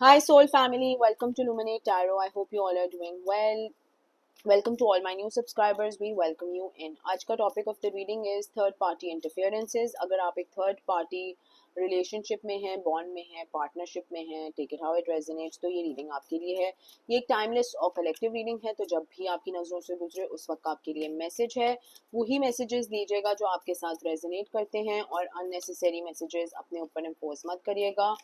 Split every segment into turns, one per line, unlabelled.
Hi, Soul family. Welcome to Luminate Tarot. I hope you all are doing well. Welcome to all my new subscribers. We welcome you in. आज का topic of the reading is third party interferences. अगर आप एक third party relationship में हैं, bond में हैं, partnership में हैं, take it how it resonates, तो ये रीडिंग आपके लिए है. ये एक टाइमलेस और कलेक्टिव रीडिंग है, तो जब भी आपकी नज़रों से गुजरे उस वक्त आपके लिए मैसेज है. वही मैसेजेस लीजिएगा जो आपके साथ रेजोनेट करते हैं, और अननेसेसरी मैसेजेस अपने ऊपर इम्पोज मत करिएगा.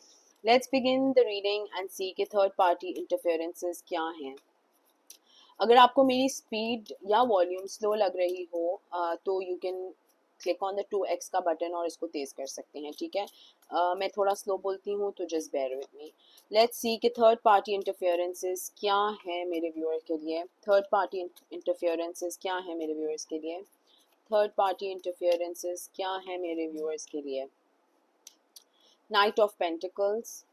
Let's begin the reading and see के थर्ड पार्टी इंटरफेरेंसेस क्या हैं. अगर आपको मेरी स्पीड या वॉल्यूम स्लो लग रही हो तो you can click on the 2x का बटन और इसको तेज़ कर सकते हैं. ठीक है, मैं थोड़ा स्लो बोलती हूँ तो just bear with me. Let's see कि थर्ड पार्टी इंटरफेरेंसेस क्या है मेरे व्यूअर के लिए. थर्ड पार्टी इंटरफेरेंसेस क्या है मेरे व्यूअर्स के लिए. थर्ड पार्टी इंटरफेरेंसेस क्या है मेरे व्यूअर्स के लिए. Knight of pentacles,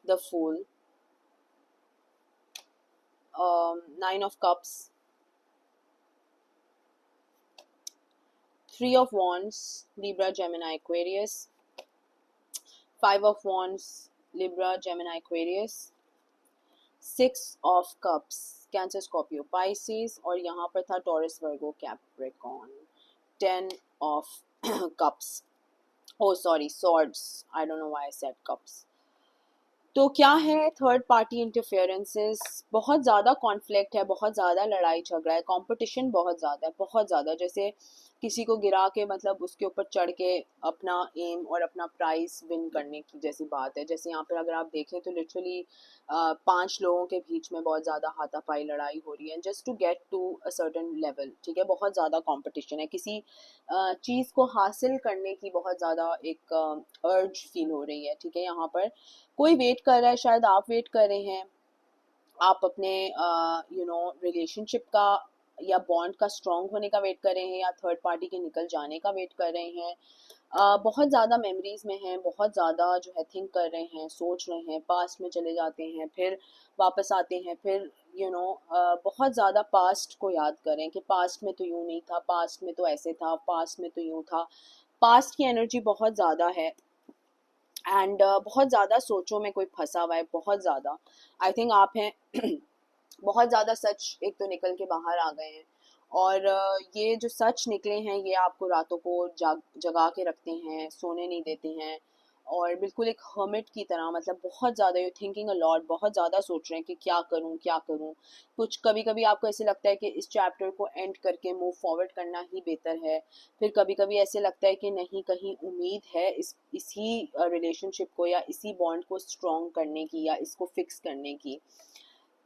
the fool, Nine of Cups, Three of Wands, Libra, Gemini, Aquarius, Five of Wands, Libra, Gemini, Aquarius, Six of Cups, Cancer, Scorpio, Pisces, और यहाँ पर था Taurus, Virgo, Capricorn. Ten of Cups. Oh, sorry, Swords. I don't know why I said Cups. तो क्या है third party interferences. बहुत ज़्यादा conflict है, बहुत ज़्यादा लड़ाई झगड़ा है, कंपटीशन बहुत ज़्यादा है, बहुत ज़्यादा. जैसे किसी को गिरा के मतलब उसके ऊपर चढ़ के अपना एम और अपना प्राइज विन करने की जैसी बात है. जैसे यहाँ पर अगर आप देखें तो लिटरली 5 लोगों के बीच में बहुत ज़्यादा हाथापाई लड़ाई हो रही है just to get to a certain level. ठीक है, बहुत ज़्यादा कंपटीशन है. किसी चीज़ को हासिल करने की बहुत ज़्यादा एक अर्ज फील हो रही है. ठीक है, यहाँ पर कोई वेट कर रहा है, शायद आप वेट कर रहे हैं, आप अपने रिलेशनशिप का या बॉन्ड का स्ट्रॉन्ग होने का वेट कर रहे हैं, या थर्ड पार्टी के निकल जाने का वेट कर रहे हैं. बहुत ज़्यादा मेमोरीज में हैं, बहुत ज़्यादा जो है थिंक कर रहे हैं, सोच रहे हैं, पास्ट में चले जाते हैं, फिर वापस आते हैं, फिर बहुत ज़्यादा पास्ट को याद करें कि पास्ट में तो यूँ नहीं था, पास्ट में तो ऐसे था, पास्ट में तो यूँ था. पास्ट की एनर्जी बहुत ज़्यादा है, एंड बहुत ज़्यादा सोचों में कोई फंसा हुआ है, बहुत ज़्यादा. आई थिंक आप हैं बहुत ज़्यादा सच एक तो निकल के बाहर आ गए हैं, और ये जो सच निकले हैं ये आपको रातों को जगा के रखते हैं, सोने नहीं देते हैं, और बिल्कुल एक हर्मिट की तरह. मतलब बहुत ज़्यादा यू थिंकिंग अ लॉट, बहुत ज़्यादा सोच रहे हैं कि क्या करूँ क्या करूँ. कुछ कभी कभी आपको ऐसे लगता है कि इस चैप्टर को एंड करके मूव फॉरवर्ड करना ही बेहतर है. फिर कभी कभी ऐसे लगता है कि नहीं, कहीं उम्मीद है इसी रिलेशनशिप को या इसी बॉन्ड को स्ट्रॉन्ग करने की या इसको फिक्स करने की.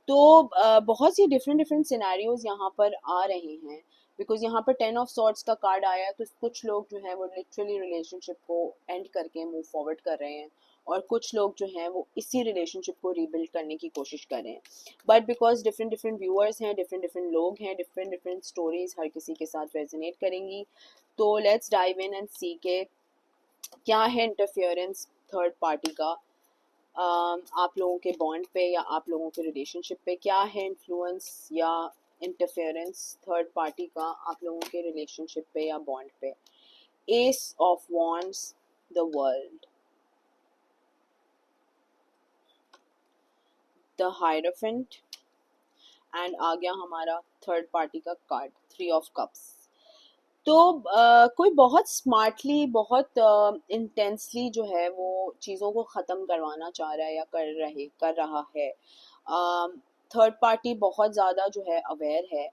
तो बहुत सी डिफरेंट डिफरेंट सिनेरियोज यहाँ पर आ रहे हैं, बिकॉज यहाँ पर 10 of Swords का कार्ड आया है. तो कुछ लोग जो हैं वो लिटरली रिलेशनशिप को एंड करके मूव फॉरवर्ड कर रहे हैं, और कुछ लोग जो हैं वो इसी रिलेशनशिप को रीबिल्ड करने की कोशिश कर रहे हैं. But because different different viewers हैं, डिफरेंट डिफरेंट लोग हैं, डिफरेंट डिफरेंट स्टोरीज हर किसी के साथ रेजोनेट करेंगी. तो let's dive in and see के क्या है इंटरफेरेंस थर्ड पार्टी का आप लोगों के बॉन्ड पे या आप लोगों के रिलेशनशिप पे. क्या है इन्फ्लुएंस या इंटरफेरेंस थर्ड पार्टी का आप लोगों के रिलेशनशिप पे या बॉन्ड पे. Ace of wands, the world, the hierophant, and आ गया हमारा थर्ड पार्टी का कार्ड 3 of Cups. तो कोई बहुत स्मार्टली, बहुत इंटेंसली जो है वो चीज़ों को ख़त्म करवाना चाह रहा है या कर रहा है. थर्ड पार्टी बहुत ज़्यादा जो है अवेयर है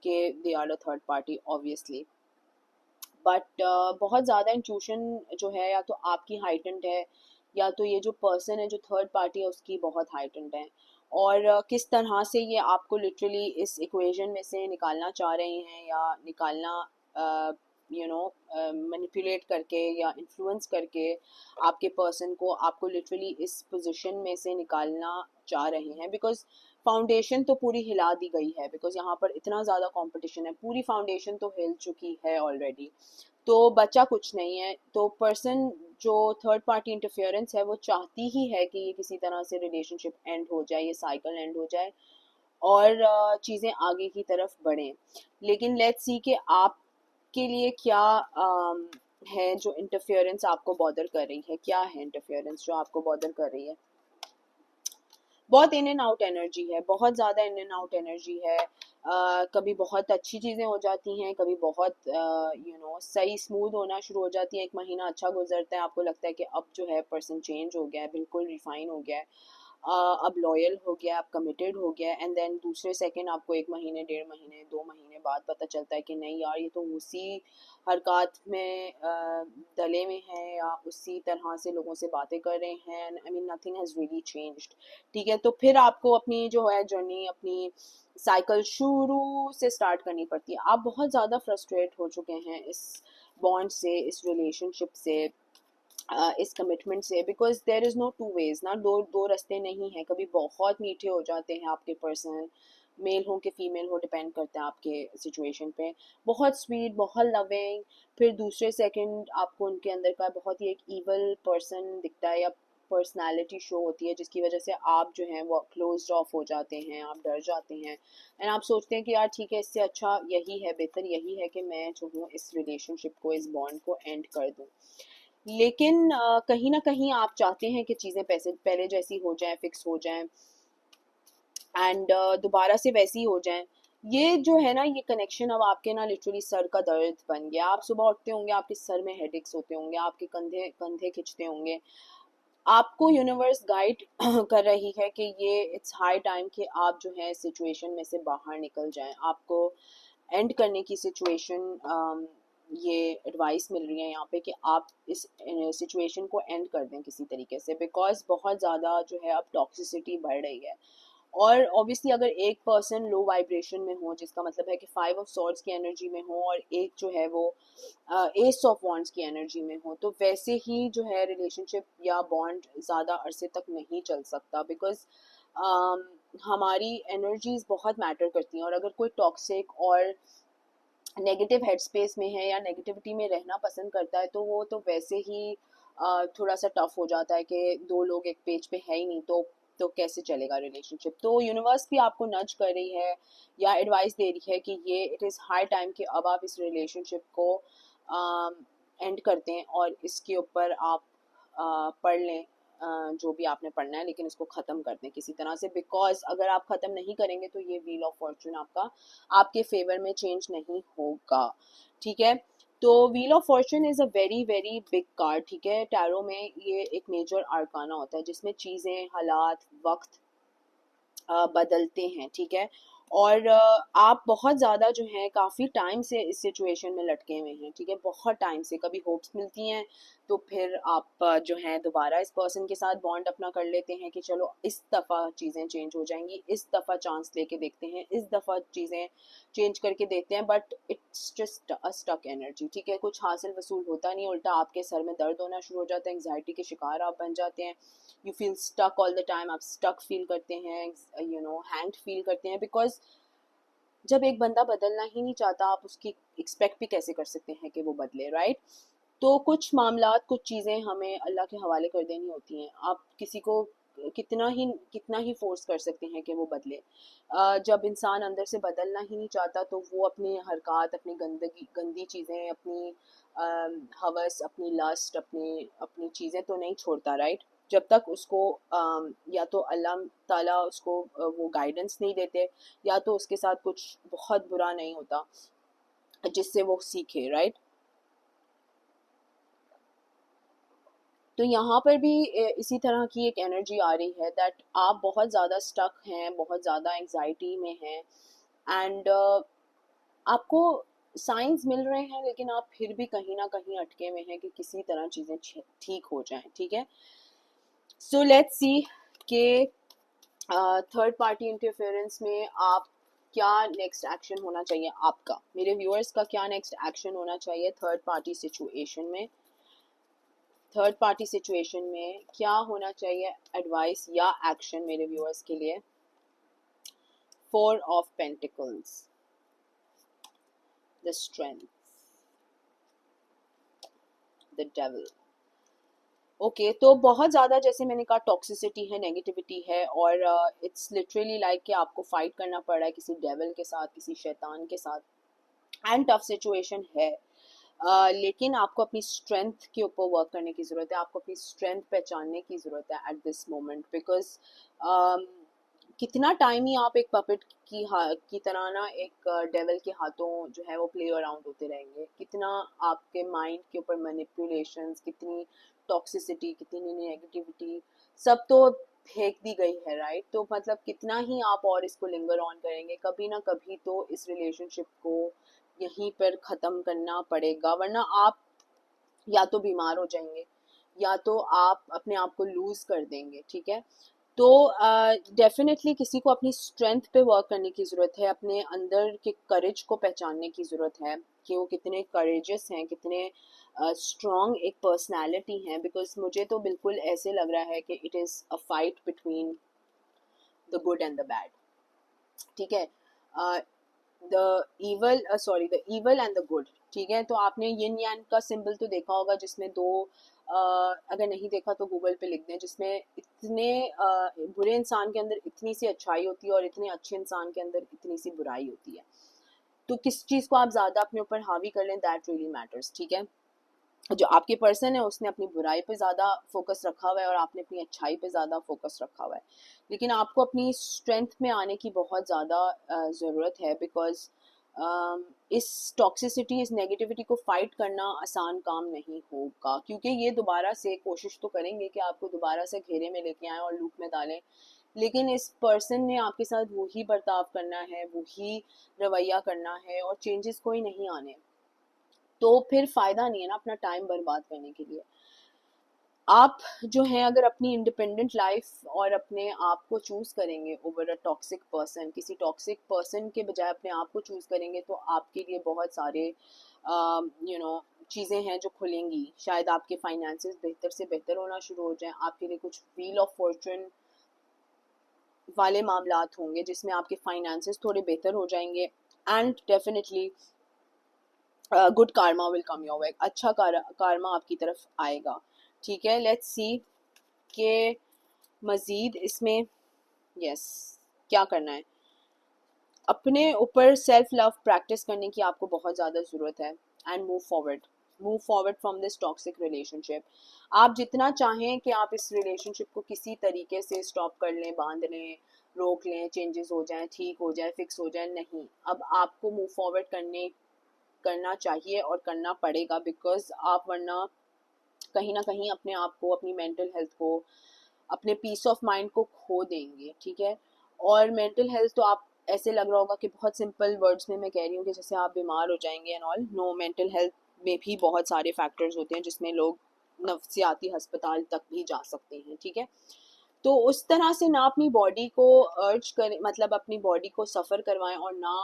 कि they are the third party obviously, but बहुत ज़्यादा इंट्यूशन जो है या तो आपकी हाइटेंड है, या तो ये जो पर्सन है जो थर्ड पार्टी है उसकी बहुत हाइटेंड है. और किस तरह से ये आपको लिटरली इस इक्वेशन में से निकालना चाह रहे हैं, या निकालना मैनिपुलेट करके या इन्फ्लुएंस करके आपके पर्सन को आपको लिटरली इस पोजीशन में से निकालना चाह रहे हैं. बिकॉज फाउंडेशन तो पूरी हिला दी गई है, बिकॉज यहाँ पर इतना ज़्यादा कंपटीशन है, पूरी फाउंडेशन तो हिल चुकी है ऑलरेडी, तो बचा कुछ नहीं है. तो पर्सन जो थर्ड पार्टी इंटरफेरेंस है वो चाहती ही है कि ये किसी तरह से रिलेशनशिप एंड हो जाए, ये साइकिल एंड हो जाए, और चीज़ें आगे की तरफ बढ़ें. लेकिन लेट्स सी कि आपके लिए क्या है जो इंटरफेरेंस आपको बॉदर कर रही है? क्या है इंटरफेरेंस जो आपको बॉदर कर रही है? बहुत इन एंड आउट एनर्जी है, बहुत ज़्यादा इन एंड आउट एनर्जी है। कभी बहुत अच्छी चीज़ें हो जाती हैं, कभी बहुत सही स्मूथ होना शुरू हो जाती है। एक महीना अच्छा गुजरता है, आपको लगता है कि अब जो है पर्सन चेंज हो गया है, बिल्कुल रिफाइन हो गया है, अब लॉयल हो गया, अब कमिटेड हो गया, एंड देन दूसरे सेकंड आपको 1 महीने, 1.5 महीने, 2 महीने बाद पता चलता है कि नहीं यार, ये तो उसी हरकत में डले में है या उसी तरह से लोगों से बातें कर रहे हैं। I mean nothing has really changed. ठीक है, तो फिर आपको अपनी जो है जर्नी, अपनी साइकिल शुरू से स्टार्ट करनी पड़ती है। आप बहुत ज़्यादा फ्रस्ट्रेट हो चुके हैं इस बॉन्ड से, इस रिलेशनशिप से, इस कमिटमेंट से, because there is no two ways ना, दो दो रास्ते नहीं हैं। कभी बहुत मीठे हो जाते हैं आपके पर्सन, मेल हो कि फीमेल हो, डिपेंड करता है आपके सिचुएशन पे, बहुत स्वीट, बहुत लविंग, फिर दूसरे सेकंड आपको उनके अंदर का बहुत ही एक ईवल पर्सन दिखता है, या पर्सनालिटी शो होती है जिसकी वजह से आप जो हैं वो क्लोज्ड ऑफ हो जाते हैं, आप डर जाते हैं, एंड आप सोचते हैं कि यार ठीक है, इससे अच्छा यही है, बेहतर यही है कि मैं जो हूँ इस रिलेशनशिप को, इस बॉन्ड को एंड कर दूँ। लेकिन कहीं ना कहीं आप चाहते हैं कि चीज़ें पैसे पहले जैसी हो जाएं, फिक्स हो जाएं, एंड दोबारा से वैसी हो जाएं। ये जो है ना, ये कनेक्शन अब आपके ना लिटरली सर का दर्द बन गया। आप सुबह उठते होंगे, आपके सर में हेडेक्स होते होंगे, आपके कंधे कंधे खिंचते होंगे। आपको यूनिवर्स गाइड कर रही है कि ये इट्स हाई टाइम कि आप जो है सिचुएशन में से बाहर निकल जाएं। आपको एंड करने की सिचुएशन, ये एडवाइस मिल रही है यहाँ पे कि आप इस सिचुएशन को एंड कर दें किसी तरीके से, बिकॉज बहुत ज़्यादा जो है अब टॉक्सिसिटी बढ़ रही है। और ऑब्वियसली अगर एक पर्सन लो वाइब्रेशन में हो, जिसका मतलब है कि 5 ऑफ सॉर्ड्स की एनर्जी में हो, और एक जो है वो एस ऑफ वॉन्ड्स की एनर्जी में हो, तो वैसे ही जो है रिलेशनशिप या बॉन्ड ज़्यादा अरसे तक नहीं चल सकता, बिकॉज हमारी एनर्जीज बहुत मैटर करती हैं। और अगर कोई टॉक्सिक और नेगेटिव हेड स्पेस में है या नेगेटिविटी में रहना पसंद करता है, तो वो तो वैसे ही थोड़ा सा टफ हो जाता है कि दो लोग एक पेज पे है ही नहीं, तो कैसे चलेगा रिलेशनशिप। तो यूनिवर्स भी आपको नज कर रही है या एडवाइस दे रही है कि ये इट इज़ हाई टाइम कि अब आप इस रिलेशनशिप को एंड करते हैं और इसके ऊपर आप पढ़ लें जो भी आपने पढ़ना है, लेकिन इसको ख़त्म कर दें किसी तरह से, बिकॉज अगर आप ख़त्म नहीं करेंगे तो ये व्हील ऑफ फॉर्चून आपका आपके फेवर में चेंज नहीं होगा। ठीक है, तो wheel of Fortune is a very very big card. ठीक है, टैरो में ये एक मेजर आर्काना होता है जिसमें चीज़ें, हालात, वक्त बदलते हैं। ठीक है, और आप बहुत ज़्यादा जो है काफ़ी टाइम से इस सिचुएशन में लटके हुए हैं। ठीक है, बहुत टाइम से, कभी होप्स मिलती हैं तो फिर आप जो है दोबारा इस पर्सन के साथ बॉन्ड अपना कर लेते हैं कि चलो इस दफ़ा चीज़ें चेंज हो जाएंगी, इस दफ़ा चांस लेके देखते हैं, इस दफ़ा चीज़ें चेंज करके देखते हैं, but it's just a stuck energy. ठीक है, कुछ हासिल वसूल होता नहीं, उल्टा आपके सर में दर्द होना शुरू हो जाता है, एंग्जाइटी के शिकार आप बन जाते हैं, you feel stuck all the time, आप स्टक फील करते हैं, हैंग्ड फील करते हैं, बिकॉज जब एक बंदा बदलना ही नहीं चाहता, आप उसकी एक्सपेक्ट भी कैसे कर सकते हैं कि वो बदले, राइट? तो कुछ मामलात, कुछ चीज़ें हमें अल्लाह के हवाले कर देनी होती हैं। आप किसी को कितना ही फोर्स कर सकते हैं कि वो बदले। जब इंसान अंदर से बदलना ही नहीं चाहता, तो वो अपनी हरकत, अपनी गंदी चीज़ें, अपनी हवस, अपनी लस्ट, अपनी अपनी चीज़ें तो नहीं छोड़ता, राइट? जब तक उसको या तो अल्लाह ताला उसको वो गाइडेंस नहीं देते, या तो उसके साथ कुछ बहुत बुरा नहीं होता जिससे वो सीखे, राइट? तो यहाँ पर भी इसी तरह की एक एनर्जी आ रही है दैट आप बहुत ज़्यादा स्टक हैं, बहुत ज़्यादा एंग्जाइटी में हैं, एंड आपको साइंस मिल रहे हैं, लेकिन आप फिर भी कहीं ना कहीं अटके हुए हैं कि किसी तरह चीज़ें ठीक हो जाएं। ठीक है, सो लेट्स सी कि थर्ड पार्टी इंटरफेरेंस में आप क्या नेक्स्ट एक्शन होना चाहिए आपका, मेरे व्यूअर्स का क्या नेक्स्ट एक्शन होना चाहिए थर्ड पार्टी सिचुएशन में। थर्ड पार्टी सिचुएशन में क्या होना चाहिए एडवाइस या एक्शन मेरे व्यूअर्स के लिए? 4 of pentacles, the strength, the devil. Okay, तो बहुत ज़्यादा, जैसे मैंने कहा, टॉक्सिसिटी है, नेगेटिविटी है, और इट्स लिटरली लाइक कि आपको फाइट करना पड़ रहा है किसी डेविल के साथ, किसी शैतान के साथ, एंड टफ सिचुएशन है। लेकिन आपको अपनी स्ट्रेंथ के ऊपर वर्क करने की ज़रूरत है, आपको अपनी स्ट्रेंथ पहचानने की ज़रूरत है एट दिस मोमेंट, बिकॉज कितना टाइम ही आप एक पपेट की तरह ना एक डेविल के हाथों जो है वो प्ले अराउंड होते रहेंगे, कितना आपके माइंड के ऊपर मैनिपुलेशंस, कितनी टॉक्सिसिटी, कितनी नेगेटिविटी, सब तो फेंक दी गई है, राइट। तो मतलब कितना ही आप और इसको लिंगर ऑन करेंगे, कभी ना कभी तो इस रिलेशनशिप को यहीं पर ख़त्म करना पड़ेगा, वरना आप या तो बीमार हो जाएंगे या तो आप अपने आप को लूज कर देंगे, ठीक है। तो डेफिनेटली किसी को अपनी स्ट्रेंथ पे वर्क करने की ज़रूरत है, अपने अंदर के करेज को पहचानने की ज़रूरत है कि वो कितने करेजियस हैं, कितने स्ट्रॉन्ग एक पर्सनालिटी हैं, बिकॉज मुझे तो बिल्कुल ऐसे लग रहा है कि it is a fight between the good and the bad, ठीक है। The evil and the good, ठीक है। तो आपने यिन यांग का सिंबल तो देखा होगा, जिसमें दो अगर नहीं देखा तो गूगल पे लिख दें, जिसमें इतने बुरे इंसान के अंदर इतनी सी अच्छाई होती है और इतने अच्छे इंसान के अंदर इतनी सी बुराई होती है। तो किस चीज़ को आप ज़्यादा अपने ऊपर हावी कर लें, दैट रियली मैटर्स, ठीक है। जो आपके पर्सन है उसने अपनी बुराई पे ज़्यादा फोकस रखा हुआ है और आपने अपनी अच्छाई पे ज़्यादा फोकस रखा हुआ है, लेकिन आपको अपनी स्ट्रेंथ में आने की बहुत ज़्यादा ज़रूरत है, बिकॉज इस टॉक्सिसिटी, इस नेगेटिविटी को फाइट करना आसान काम नहीं होगा, क्योंकि ये दोबारा से कोशिश तो करेंगे कि आपको दोबारा से घेरे में लेके आएँ और लूप में डालें, लेकिन इस पर्सन ने आपके साथ वही बर्ताव करना है, वही रवैया करना है और चेंजेस कोई नहीं आने, तो फिर फ़ायदा नहीं है ना अपना टाइम बर्बाद करने के लिए। आप जो हैं अगर अपनी इंडिपेंडेंट लाइफ और अपने आप को चूज़ करेंगे ओवर अ टॉक्सिक पर्सन, किसी टॉक्सिक पर्सन के बजाय अपने आप को चूज़ करेंगे, तो आपके लिए बहुत सारे चीज़ें हैं जो खुलेंगी, शायद आपके फाइनेंसेस बेहतर से बेहतर होना शुरू हो जाएं, आपके लिए कुछ व्हील ऑफ फॉर्चून वाले मामलात होंगे जिसमें आपके फाइनेंसेस थोड़े बेहतर हो जाएंगे, and definitely good Karma will come your way, अच्छा कार्मा आपकी तरफ आएगा, ठीक है। लेट्स सी के मज़ीद इसमें यस क्या करना है। अपने ऊपर सेल्फ लव प्रैक्टिस करने की आपको बहुत ज़्यादा ज़रूरत है, and move forward from this toxic relationship. आप जितना चाहें कि आप इस रिलेशनशिप को किसी तरीके से स्टॉप कर लें, बांध लें, रोक लें, चेंजेस हो जाएं, ठीक हो जाए, फिक्स हो जाए, नहीं, अब आपको मूव फॉरवर्ड करना चाहिए और करना पड़ेगा, बिकॉज आप वरना कहीं ना कहीं अपने आप को, अपनी मेंटल हेल्थ को, अपने पीस ऑफ माइंड को खो देंगे, ठीक है। और मेंटल हेल्थ तो आप ऐसे लग रहा होगा कि बहुत सिंपल वर्ड्स में मैं कह रही हूँ कि जैसे आप बीमार हो जाएंगे and all, no, mental health में भी बहुत सारे फैक्टर्स होते हैं जिसमें लोग नफ्सियाती अस्पताल तक भी जा सकते हैं, ठीक है। तो उस तरह से ना अपनी बॉडी को अर्ज करें, मतलब अपनी बॉडी को सफ़र करवाएं और ना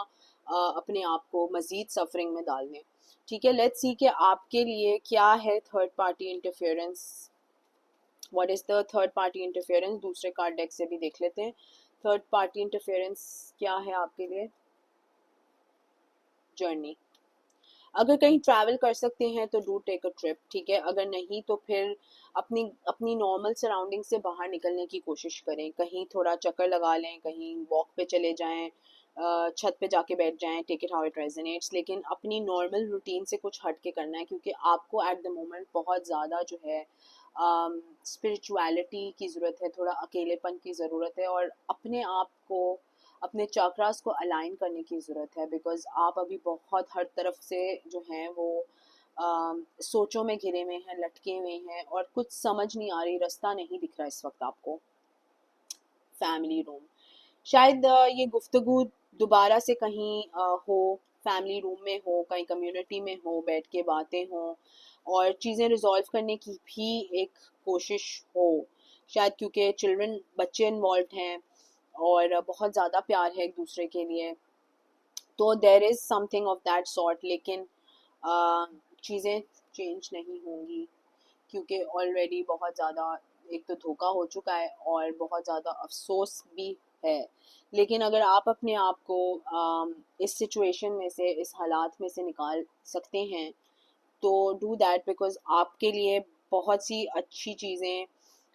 अपने आप को मज़ीद सफरिंग में डाल दें, ठीक है। लेट्स सी कि आपके लिए क्या है third party interference, what is the third party interference, दूसरे कार्ड डेक से भी देख लेते हैं। थर्ड पार्टी इंटरफेरेंस क्या है आपके लिए। जर्नी, अगर कहीं ट्रैवल कर सकते हैं तो डू टेक अ ट्रिप, ठीक है। अगर नहीं तो फिर अपनी अपनी नॉर्मल सराउंडिंग से बाहर निकलने की कोशिश करें, कहीं थोड़ा चक्कर लगा लें, कहीं वॉक पे चले जाएं, छत पे जाके बैठ जाएं, take it how it resonates, लेकिन अपनी नॉर्मल रूटीन से कुछ हट के करना है, क्योंकि आपको एट द मोमेंट बहुत ज़्यादा जो है स्पिरिचुअलिटी की ज़रूरत है, थोड़ा अकेलेपन की ज़रूरत है, और अपने आप को, अपने चक्रास को अलाइन करने की ज़रूरत है, बिकॉज आप अभी बहुत हर तरफ से जो हैं वो सोचों में घिरे हुए हैं, लटके हुए हैं, और कुछ समझ नहीं आ रही, रास्ता नहीं दिख रहा इस वक्त आपको। फैमिली रूम, शायद ये गुफ्तगू दोबारा से कहीं हो, फैमिली रूम में हो, कहीं कम्युनिटी में हो, बैठ के बातें हों और चीज़ें रिजॉल्व करने की भी एक कोशिश हो, शायद क्योंकि चिल्ड्रन, बच्चे इन्वॉल्व हैं और बहुत ज़्यादा प्यार है एक दूसरे के लिए, तो there is something of that sort, लेकिन चीज़ें चेंज नहीं होंगी, क्योंकि ऑलरेडी बहुत ज़्यादा एक तो धोखा हो चुका है और बहुत ज़्यादा अफसोस भी है। लेकिन अगर आप अपने आप को इस सिचुएशन में से, इस हालात में से निकाल सकते हैं तो डू दैट, बिकॉज आपके लिए बहुत सी अच्छी चीज़ें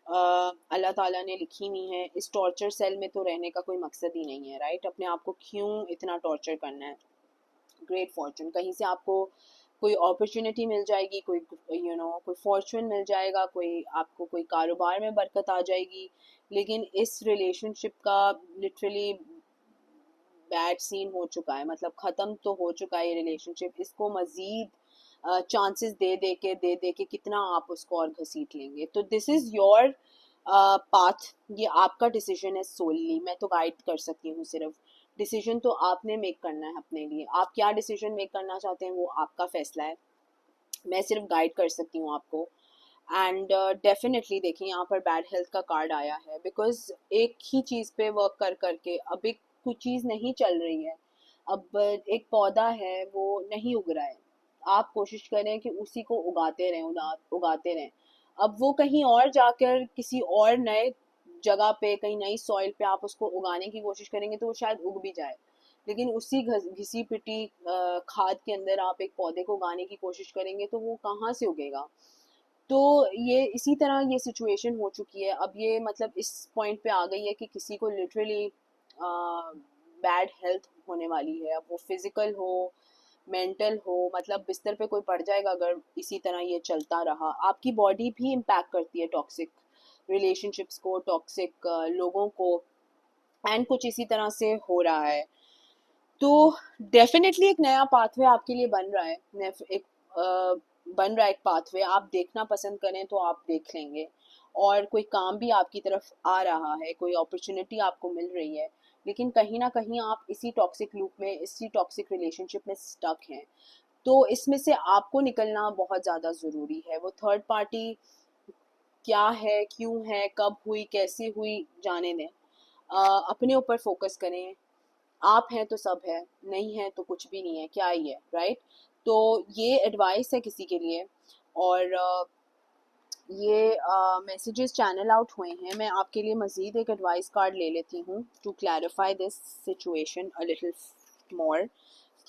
अल्लाह ताला ने लिखी हुई हैं। इस टॉर्चर सेल में तो रहने का कोई मकसद ही नहीं है, राइट। अपने आप को क्यों इतना टॉर्चर करना है। ग्रेट फॉर्चून, कहीं से आपको कोई अपॉर्चुनिटी मिल जाएगी, कोई कोई फॉर्चून मिल जाएगा, कोई आपको कोई कारोबार में बरकत आ जाएगी। लेकिन इस रिलेशनशिप का लिटरली बैड सीन हो चुका है, मतलब ख़त्म तो हो चुका है ये रिलेशनशिप। इसको मज़ीद चांसेस दे दे के कितना आप उसको और घसीट लेंगे। तो दिस इज़ योर पाथ, ये आपका डिसीजन है सोलली। मैं तो गाइड कर सकती हूँ सिर्फ, डिसीजन तो आपने मेक करना है अपने लिए। आप क्या डिसीजन मेक करना चाहते हैं वो आपका फैसला है, मैं सिर्फ गाइड कर सकती हूँ आपको। एंड डेफिनेटली देखिए यहाँ पर बैड हेल्थ का कार्ड आया है, बिकॉज एक ही चीज़ पे वर्क कर करके अब एक कोई चीज़ नहीं चल रही है। अब एक पौधा है वो नहीं उग रहा है, आप कोशिश करें कि उसी को उगाते रहें, उगाते रहें। अब वो कहीं और जाकर किसी और नए जगह पे, कहीं नई सॉइल पे आप उसको उगाने की कोशिश करेंगे तो वो शायद उग भी जाए। लेकिन उसी घिसी पिटी खाद के अंदर आप एक पौधे को उगाने की कोशिश करेंगे तो वो कहाँ से उगेगा। तो ये इसी तरह ये सिचुएशन हो चुकी है। अब ये मतलब इस पॉइंट पे आ गई है कि किसी को लिटरली बैड हेल्थ होने वाली है। अब वो फिजिकल हो, मेंटल हो, मतलब बिस्तर पे कोई पड़ जाएगा अगर इसी तरह ये चलता रहा। आपकी बॉडी भी इम्पैक्ट करती है टॉक्सिक रिलेशनशिप्स को, टॉक्सिक लोगों को, एंड कुछ इसी तरह से हो रहा है। तो डेफिनेटली एक नया पाथवे आपके लिए बन रहा है, एक बन रहा है एक पाथवे। आप देखना पसंद करें तो आप देख लेंगे, और कोई काम भी आपकी तरफ आ रहा है, कोई अपॉर्चुनिटी आपको मिल रही है। लेकिन कहीं ना कहीं आप इसी टॉक्सिक लूप में, इसी टॉक्सिक रिलेशनशिप में स्टक हैं। तो इसमें से आपको निकलना बहुत ज़्यादा ज़रूरी है। वो थर्ड पार्टी क्या है, क्यों है, कब हुई, कैसे हुई, जाने दें। अपने ऊपर फोकस करें। आप हैं तो सब है, नहीं है तो कुछ भी नहीं है, क्या ही है, राइट। तो ये एडवाइस है किसी के लिए। और ये मैसेजेस चैनल आउट हुए हैं। मैं आपके लिए मज़ीद एक एडवाइस कार्ड ले लेती हूँ to clarify this situation a little more,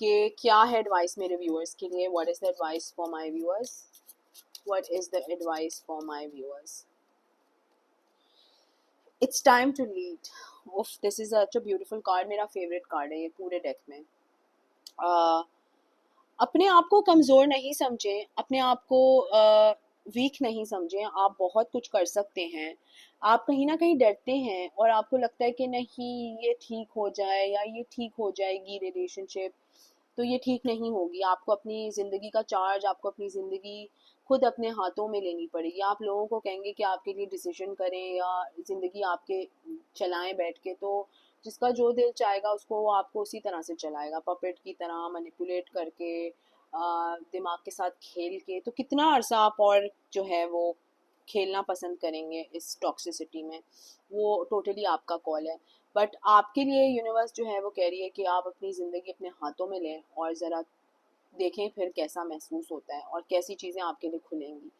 कि क्या है एडवाइस मेरे व्यूअर्स के लिए। What is the advice for my viewers, what is the advice for my viewers. It's time to lead. उफ, this is such a beautiful card, मेरा favourite card है ये पूरे डेक में। अपने आप को कमज़ोर नहीं समझें, अपने आप को वीक नहीं समझें। आप बहुत कुछ कर सकते हैं। आप कहीं ना कहीं डरते हैं और आपको लगता है कि नहीं ये ठीक हो जाए या ये ठीक हो जाएगी रिलेशनशिप, तो ये ठीक नहीं होगी। आपको अपनी ज़िंदगी का चार्ज, आपको अपनी ज़िंदगी खुद अपने हाथों में लेनी पड़ेगी। आप लोगों को कहेंगे कि आपके लिए डिसीजन करें या ज़िंदगी आपके चलाएं बैठ के, तो जिसका जो दिल चाहेगा उसको वो आपको उसी तरह से चलाएगा, पपेट की तरह मैनिपुलेट करके, दिमाग के साथ खेल के। तो कितना अरसा आप और जो है वो खेलना पसंद करेंगे इस टॉक्सिसिटी में, वो टोटली आपका कॉल है। बट आपके लिए यूनिवर्स जो है वो कह रही है कि आप अपनी ज़िंदगी अपने हाथों में लें और ज़रा देखें फिर कैसा महसूस होता है और कैसी चीज़ें आपके लिए खुलेंगी।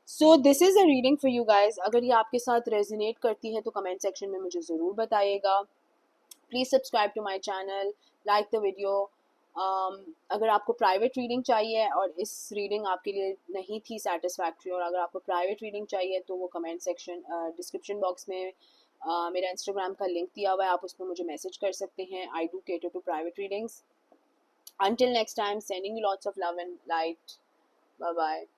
So this is a reading for you guys. अगर ये आपके साथ रेजोनेट करती है तो कमेंट सेक्शन में मुझे ज़रूर बताइएगा। Please subscribe to my channel, like the video. अगर आपको प्राइवेट रीडिंग चाहिए और इस रीडिंग आपके लिए नहीं थी सेटिस्फैक्ट्री, और अगर आपको प्राइवेट रीडिंग चाहिए तो वो कमेंट सेक्शन, डिस्क्रिप्शन बॉक्स में मेरा इंस्टाग्राम का लिंक दिया हुआ है, आप उसमें मुझे मैसेज कर सकते हैं। I do cater to private readings. Until next time, sending you lots of love and light. Bye bye.